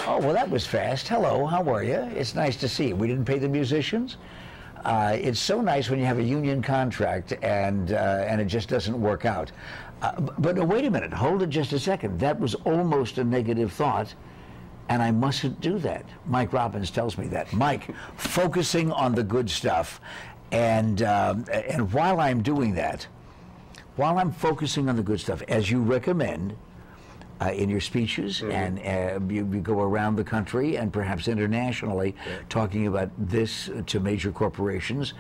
Oh, well, that was fast. Hello, how are you? It's nice to see you. We didn't pay the musicians. It's so nice when you have a union contract and it just doesn't work out. But wait a minute, hold it just a second. That was almost a negative thought, and I mustn't do that. Mike Robbins tells me that. Mike, focusing on the good stuff, and while I'm doing that, while I'm focusing on the good stuff, as you recommend in your speeches, and you go around the country and perhaps internationally talking about this to major corporations,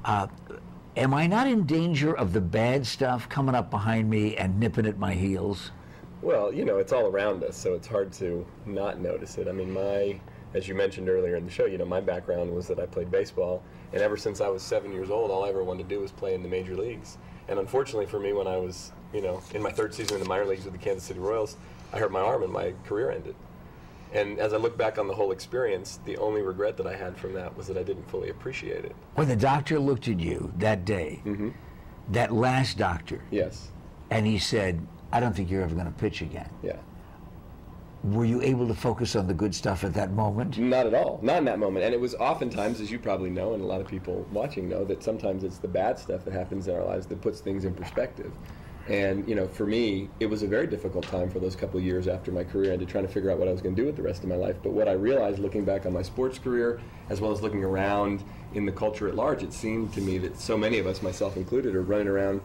am I not in danger of the bad stuff coming up behind me and nipping at my heels? Well, you know, it's all around us, so it's hard to not notice it. I mean, as you mentioned earlier in the show, you know, my background was that I played baseball, and ever since I was 7 years old, all I ever wanted to do was play in the major leagues. And unfortunately for me, when I was, you know, in my third season in the minor leagues with the Kansas City Royals, I hurt my arm and my career ended. And as I look back on the whole experience, the only regret that I had from that was that I didn't fully appreciate it. When the doctor looked at you that day, that last doctor, yes, and he said, I don't think you're ever going to pitch again. Yeah. Were you able to focus on the good stuff at that moment? Not at all. Not in that moment. And it was oftentimes, as you probably know, and a lot of people watching know, that sometimes it's the bad stuff that happens in our lives that puts things in perspective. And, you know, for me, it was a very difficult time for those couple of years after my career ended, trying to figure out what I was going to do with the rest of my life. But what I realized looking back on my sports career, as well as looking around in the culture at large, it seemed to me that so many of us, myself included, are running around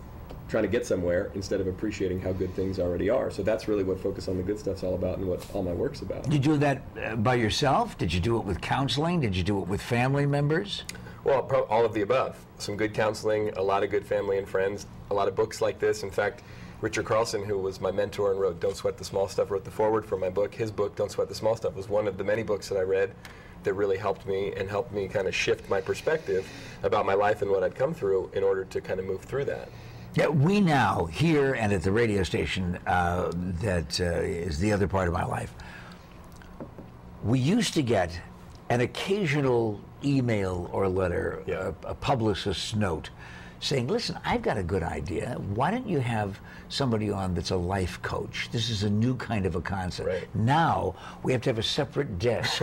trying to get somewhere instead of appreciating how good things already are. So that's really what Focus on the Good Stuff's all about and what all my work's about. Did you do that by yourself? Did you do it with counseling? Did you do it with family members? Well, all of the above. Some good counseling, a lot of good family and friends, a lot of books like this. In fact, Richard Carlson, who was my mentor and wrote Don't Sweat the Small Stuff, wrote the foreword for my book. His book, Don't Sweat the Small Stuff, was one of the many books that I read that really helped me kind of shift my perspective about my life and what I'd come through in order to kind of move through that. Yeah, we now, here and at the radio station that is the other part of my life, we used to get an occasional email or letter, a publicist's note, saying, listen, I've got a good idea. Why don't you have somebody on that's a life coach? This is a new kind of a concept. Right. Now, we have to have a separate desk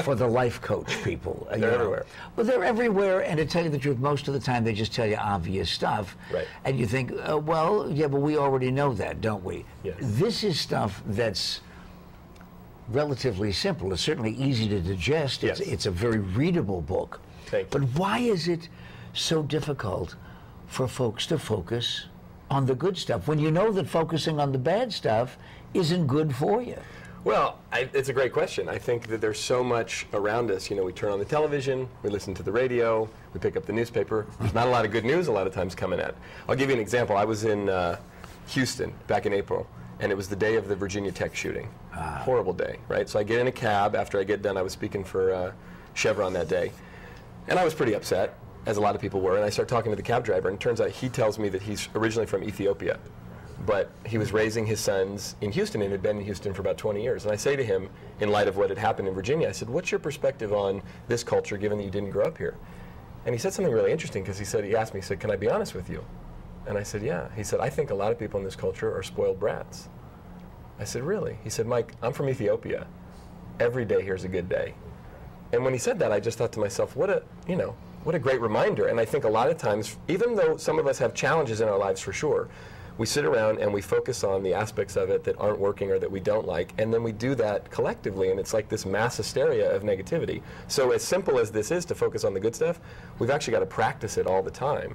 for the life coach people. They're everywhere. Well, they're everywhere, and to tell you the truth, most of the time they just tell you obvious stuff. Right. And you think, well, yeah, but we already know that, don't we? Yes. This is stuff that's relatively simple. It's certainly easy to digest. Yes. It's a very readable book. Thank you. But why is it so difficult for folks to focus on the good stuff when you know that focusing on the bad stuff isn't good for you? Well, it's a great question. I think that there's so much around us. You know, we turn on the television, we listen to the radio, we pick up the newspaper. There's not a lot of good news a lot of times coming out. I'll give you an example. I was in Houston back in April, and it was the day of the Virginia Tech shooting. Horrible day, right? So I get in a cab after I get done. I was speaking for Chevron that day, and I was pretty upset, as a lot of people were, and I start talking to the cab driver, and it turns out he tells me that he's originally from Ethiopia, but he was raising his sons in Houston and had been in Houston for about 20 years. And I say to him, in light of what had happened in Virginia, I said, what's your perspective on this culture, given that you didn't grow up here? And he said something really interesting, because he asked me, he said, can I be honest with you? And I said, yeah. He said, I think a lot of people in this culture are spoiled brats. I said, really? He said, Mike, I'm from Ethiopia. Every day here's a good day. And when he said that, I just thought to myself, what a great reminder. And I think a lot of times, even though some of us have challenges in our lives for sure, we sit around and we focus on the aspects of it that aren't working or that we don't like, and then we do that collectively, and it's like this mass hysteria of negativity. So as simple as this is to focus on the good stuff, we've actually got to practice it all the time.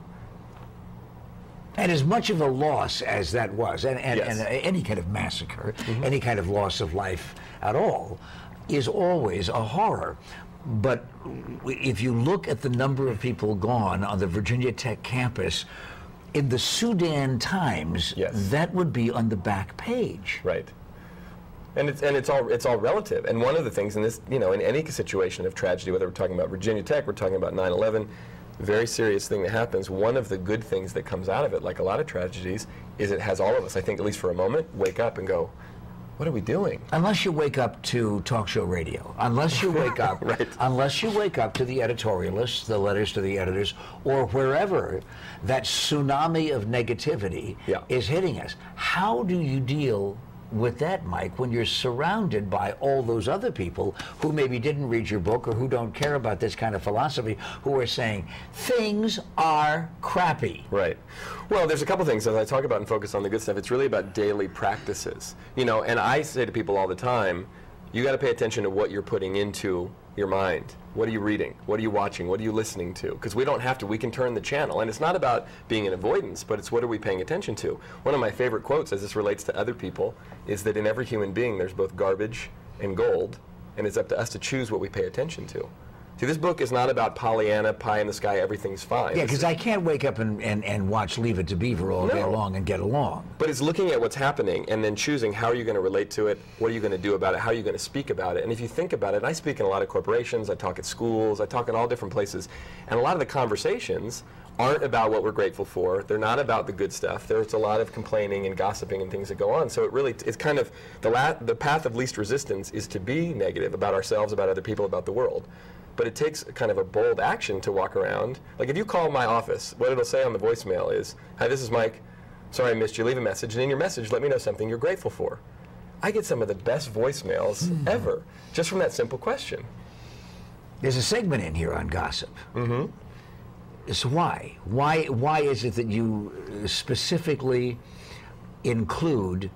And as much of a loss as that was, and any kind of massacre, any kind of loss of life at all, is always a horror. But if you look at the number of people gone on the Virginia Tech campus, in the Sudan Times, that would be on the back page. Right. And it's all relative. And one of the things in this, you know, in any situation of tragedy, whether we're talking about Virginia Tech, we're talking about 9/11, very serious thing that happens, one of the good things that comes out of it, like a lot of tragedies, is it has all of us, I think, at least for a moment, wake up and go, what are we doing? Unless you wake up to talk show radio, unless you wake up, unless you wake up to the editorialists, the letters to the editors, or wherever that tsunami of negativity is hitting us. How do you deal with that, Mike, when you're surrounded by all those other people who maybe didn't read your book or who don't care about this kind of philosophy, who are saying things are crappy? Right. Well, there's a couple things as I talk about and focus on the good stuff. It's really about daily practices. You know, and I say to people all the time, you got to pay attention to what you're putting into your mind. What are you reading? What are you watching? What are you listening to? Because we don't have to. We can turn the channel. And it's not about being in avoidance, but it's what are we paying attention to? One of my favorite quotes, as this relates to other people, is that in every human being there's both garbage and gold, and it's up to us to choose what we pay attention to. See, this book is not about Pollyanna, pie in the sky, everything's fine. Yeah, because I can't wake up and watch Leave It to Beaver all day long and get along. But it's looking at what's happening and then choosing how are you going to relate to it, what are you going to do about it, how are you going to speak about it. And if you think about it, and I speak in a lot of corporations, I talk at schools, I talk in all different places, and a lot of the conversations aren't about what we're grateful for. They're not about the good stuff. There's a lot of complaining and gossiping and things that go on. So it really, it's kind of, the path of least resistance is to be negative about ourselves, about other people, about the world. But it takes kind of a bold action to walk around. Like if you call my office, what it'll say on the voicemail is, "Hi, this is Mike. Sorry I missed you. Leave a message. And in your message, let me know something you're grateful for." I get some of the best voicemails ever, just from that simple question. There's a segment in here on gossip. So why? Why is it that you specifically include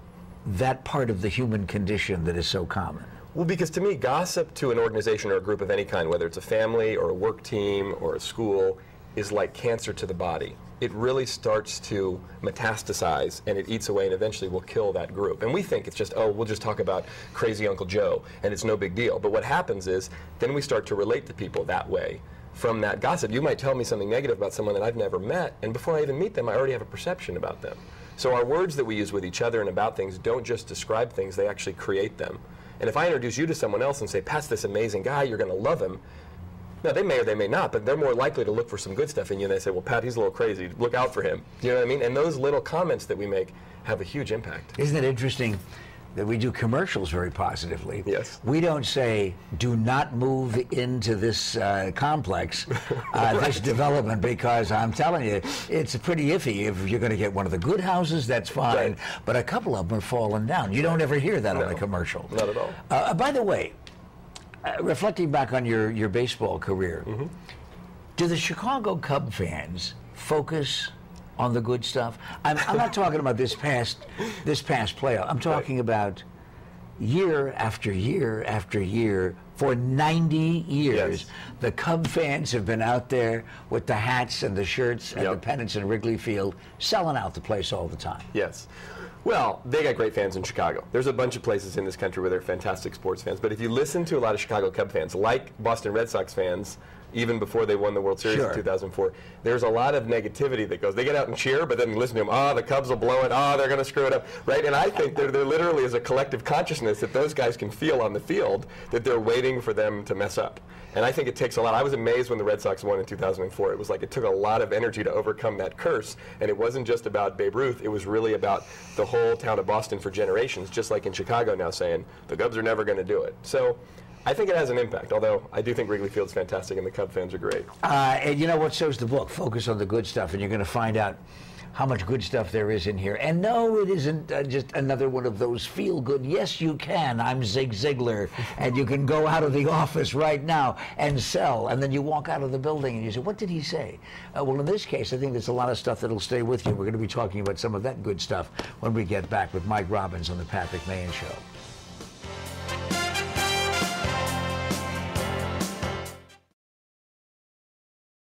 that part of the human condition that is so common? Well, because to me, gossip to an organization or a group of any kind, whether it's a family or a work team or a school, is like cancer to the body. It really starts to metastasize and it eats away and eventually will kill that group. And we think it's just, oh, we'll just talk about crazy Uncle Joe and it's no big deal. But what happens is then we start to relate to people that way from that gossip. You might tell me something negative about someone that I've never met, and before I even meet them, I already have a perception about them. So our words that we use with each other and about things don't just describe things, they actually create them. And if I introduce you to someone else and say, Pat's this amazing guy, you're going to love him, now they may or they may not, but they're more likely to look for some good stuff in you, and they say, well, Pat, he's a little crazy, look out for him. You know what I mean? And those little comments that we make have a huge impact. Isn't it interesting that we do commercials very positively? Yes. We don't say, do not move into this complex, this development, because I'm telling you, it's pretty iffy. If you're going to get one of the good houses, that's fine, Right. but a couple of them are falling down. You don't ever hear that on a commercial. Not at all. By the way, reflecting back on your baseball career, do the Chicago Cub fans focus on the good stuff? I'm not talking about this past playoff. I'm talking about year after year after year for 90 years. Yes. The Cub fans have been out there with the hats and the shirts and the pennants in Wrigley Field, selling out the place all the time. Yes. Well, they got great fans in Chicago. There's a bunch of places in this country where they're fantastic sports fans. But if you listen to a lot of Chicago Cub fans, like Boston Red Sox fans, even before they won the World Series in 2004, there's a lot of negativity that goes. They get out and cheer, but then listen to them. Oh, the Cubs will blow it. Oh, they're going to screw it up, right? And I think there literally is a collective consciousness that those guys can feel on the field that they're waiting for them to mess up. And I think it takes a lot. I was amazed when the Red Sox won in 2004. It was like it took a lot of energy to overcome that curse. And it wasn't just about Babe Ruth. It was really about the whole town of Boston for generations, just like in Chicago now saying, the Cubs are never going to do it. So I think it has an impact, although I do think Wrigley Field's fantastic and the Cub fans are great. And you know what shows the book? Focus on the good stuff, and you're going to find out how much good stuff there is in here. And no, it isn't just another one of those feel-good, yes, you can, I'm Zig Ziglar, and you can go out of the office right now and sell, and then you walk out of the building and you say, what did he say? Well, in this case, I think there's a lot of stuff that'll stay with you. We're going to be talking about some of that good stuff when we get back with Mike Robbins on the Pat McMahon Show.